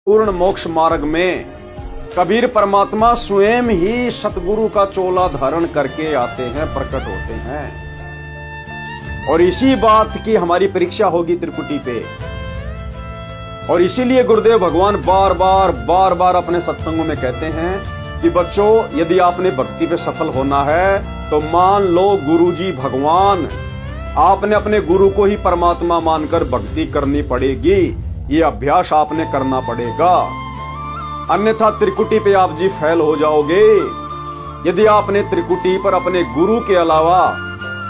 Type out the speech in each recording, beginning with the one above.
पूर्ण मोक्ष मार्ग में कबीर परमात्मा स्वयं ही सतगुरु का चोला धारण करके आते हैं, प्रकट होते हैं। और इसी बात की हमारी परीक्षा होगी त्रिकुटी पे। और इसीलिए गुरुदेव भगवान बार बार अपने सत्संगों में कहते हैं कि बच्चों, यदि आपने भक्ति पे सफल होना है तो मान लो गुरुजी भगवान, आपने अपने गुरु को ही परमात्मा मानकर भक्ति करनी पड़ेगी। ये अभ्यास आपने करना पड़ेगा, अन्यथा त्रिकुटी पे आप जी फेल हो जाओगे। यदि आपने त्रिकुटी पर अपने गुरु के अलावा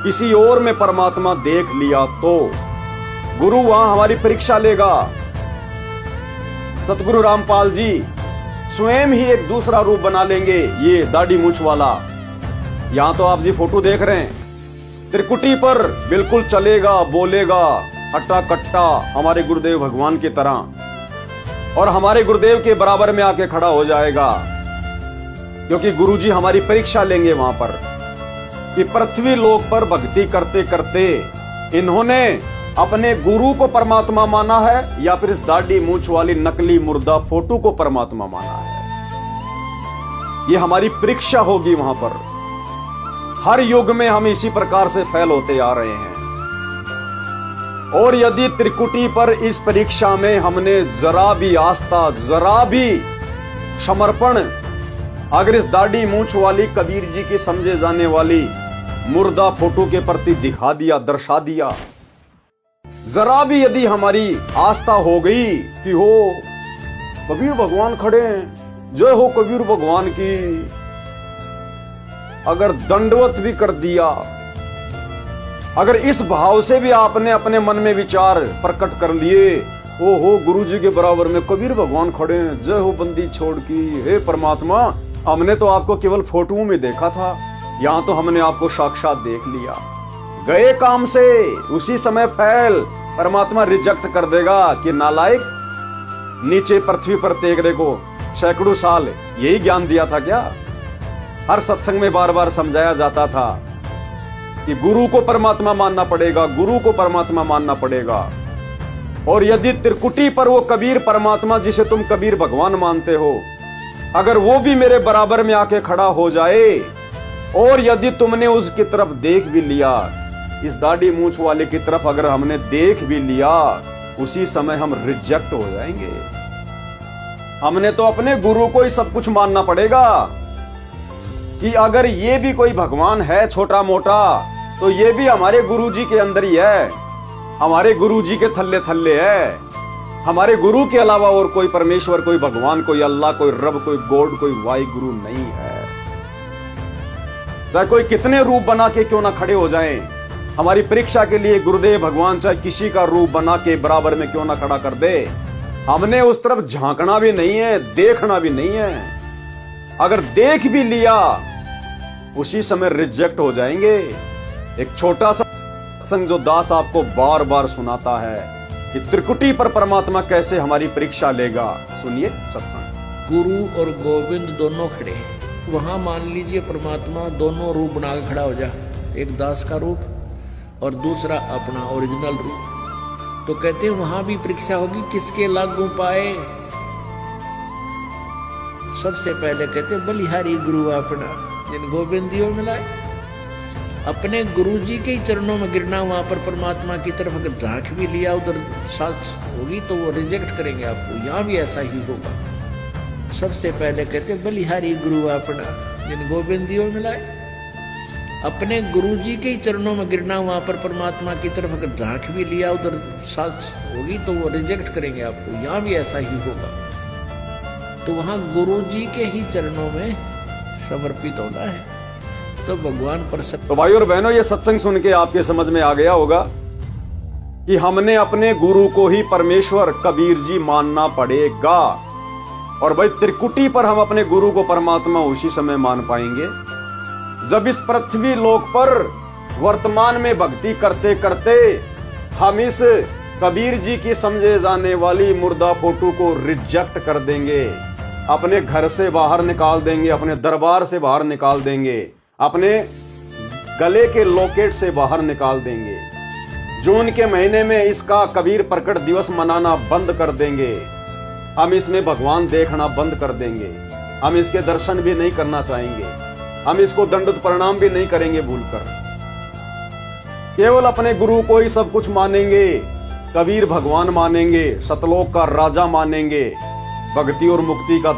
किसी और में परमात्मा देख लिया तो गुरु वहां हमारी परीक्षा लेगा। सतगुरु रामपाल जी स्वयं ही एक दूसरा रूप बना लेंगे, ये दाढ़ी मूछ वाला। यहां तो आप जी फोटो देख रहे हैं, त्रिकुटी पर बिल्कुल चलेगा, बोलेगा हट्टा कट्टा हमारे गुरुदेव भगवान की तरह, और हमारे गुरुदेव के बराबर में आके खड़ा हो जाएगा। क्योंकि गुरुजी हमारी परीक्षा लेंगे वहां पर कि पृथ्वी लोक पर भक्ति करते करते इन्होंने अपने गुरु को परमात्मा माना है या फिर इस दाढ़ी मूछ वाली नकली मुर्दा फोटो को परमात्मा माना है। ये हमारी परीक्षा होगी वहां पर। हर युग में हम इसी प्रकार से फेल होते आ रहे हैं। और यदि त्रिकुटी पर इस परीक्षा में हमने जरा भी आस्था, जरा भी समर्पण अगर इस दाढ़ी मूछ वाली कबीर जी की समझे जाने वाली मुर्दा फोटो के प्रति दिखा दिया, दर्शा दिया, जरा भी यदि हमारी आस्था हो गई कि हो कबीर भगवान खड़े हैं, जय हो कबीर भगवान की, अगर दंडवत भी कर दिया, अगर इस भाव से भी आपने अपने मन में विचार प्रकट कर लिए, ओ हो गुरुजी के बराबर में कबीर भगवान खड़े हैं, जय हो बंदी छोड़ की, हे परमात्मा हमने तो आपको केवल फोटो में देखा था, यहां तो हमने आपको साक्षात देख लिया। गए काम से उसी समय फैल, परमात्मा रिजेक्ट कर देगा कि नालायक, नीचे पृथ्वी पर तेगरे को सैकड़ों साल यही ज्ञान दिया था क्या? हर सत्संग में बार बार समझाया जाता था कि गुरु को परमात्मा मानना पड़ेगा, गुरु को परमात्मा मानना पड़ेगा। और यदि त्रिकुटी पर वो कबीर परमात्मा जिसे तुम कबीर भगवान मानते हो, अगर वो भी मेरे बराबर में आके खड़ा हो जाए, और यदि तुमने उसकी तरफ देख भी लिया, इस दाढ़ी मूछ वाले की तरफ अगर हमने देख भी लिया, उसी समय हम रिजेक्ट हो जाएंगे। हमने तो अपने गुरु को ही सब कुछ मानना पड़ेगा कि अगर ये भी कोई भगवान है छोटा मोटा, तो ये भी हमारे गुरुजी के अंदर ही है, हमारे गुरुजी के थल्ले थल्ले है। हमारे गुरु के अलावा और कोई परमेश्वर, कोई भगवान, कोई अल्लाह, कोई रब, कोई गॉड, कोई वाई गुरु नहीं है। चाहे कोई कितने रूप बना के क्यों ना खड़े हो जाएं, हमारी परीक्षा के लिए गुरुदेव भगवान चाहे किसी का रूप बना के बराबर में क्यों ना खड़ा कर दे, हमने उस तरफ झांकना भी नहीं है, देखना भी नहीं है। अगर देख भी लिया, उसी समय रिजेक्ट हो जाएंगे। एक छोटा सा सत्संग जो दास आपको बार बार सुनाता है कि त्रिकुटी पर परमात्मा कैसे हमारी परीक्षा लेगा, सुनिए सत्संग। गुरु और गोविंद दोनों खड़े हैं, वहां मान लीजिए परमात्मा दोनों रूप बना के खड़ा हो जा, एक दास का रूप और दूसरा अपना ओरिजिनल रूप। तो कहते हैं वहां भी परीक्षा होगी, किसके लागू पाए। सबसे पहले कहते बलिहारी गुरु अपना, जिन गोविंदियों मिलाए। अपने गुरु जी के ही चरणों में गिरना, वहां पर परमात्मा की तरफ अगर झांक भी लिया, उधर साक्ष होगी तो वो रिजेक्ट करेंगे आपको। यहां भी ऐसा ही होगा। सबसे पहले कहते बलिहारी गुरु अपना, जिन गोविंदियों मिलाए। अपने गुरु जी के ही चरणों में गिरना, वहां पर परमात्मा की तरफ अगर झांक भी लिया, उधर साक्ष होगी तो वो रिजेक्ट करेंगे आपको। यहां भी ऐसा ही होगा। तो वहां गुरु जी के ही चरणों में समर्पित होना है, तो भगवान प्रसन्न। तो भाई और बहनों, ये सत्संग सुन के आपके समझ में आ गया होगा कि हमने अपने गुरु को ही परमेश्वर कबीर जी मानना पड़ेगा। और भाई त्रिकुटी पर हम अपने गुरु को परमात्मा उसी समय मान पाएंगे जब इस पृथ्वी लोक पर वर्तमान में भक्ति करते करते हम इस कबीर जी की समझे जाने वाली मुर्दा फोटो को रिजेक्ट कर देंगे, अपने घर से बाहर निकाल देंगे, अपने दरबार से बाहर निकाल देंगे, अपने गले के लॉकेट से बाहर निकाल देंगे। जून के महीने में इसका कबीर प्रकट दिवस मनाना बंद कर देंगे। हम इसमें भगवान देखना बंद कर देंगे, हम इसके दर्शन भी नहीं करना चाहेंगे, हम इसको दंडवत प्रणाम भी नहीं करेंगे भूलकर। केवल अपने गुरु को ही सब कुछ मानेंगे, कबीर भगवान मानेंगे, सतलोक का राजा मानेंगे, भक्ति और मुक्ति का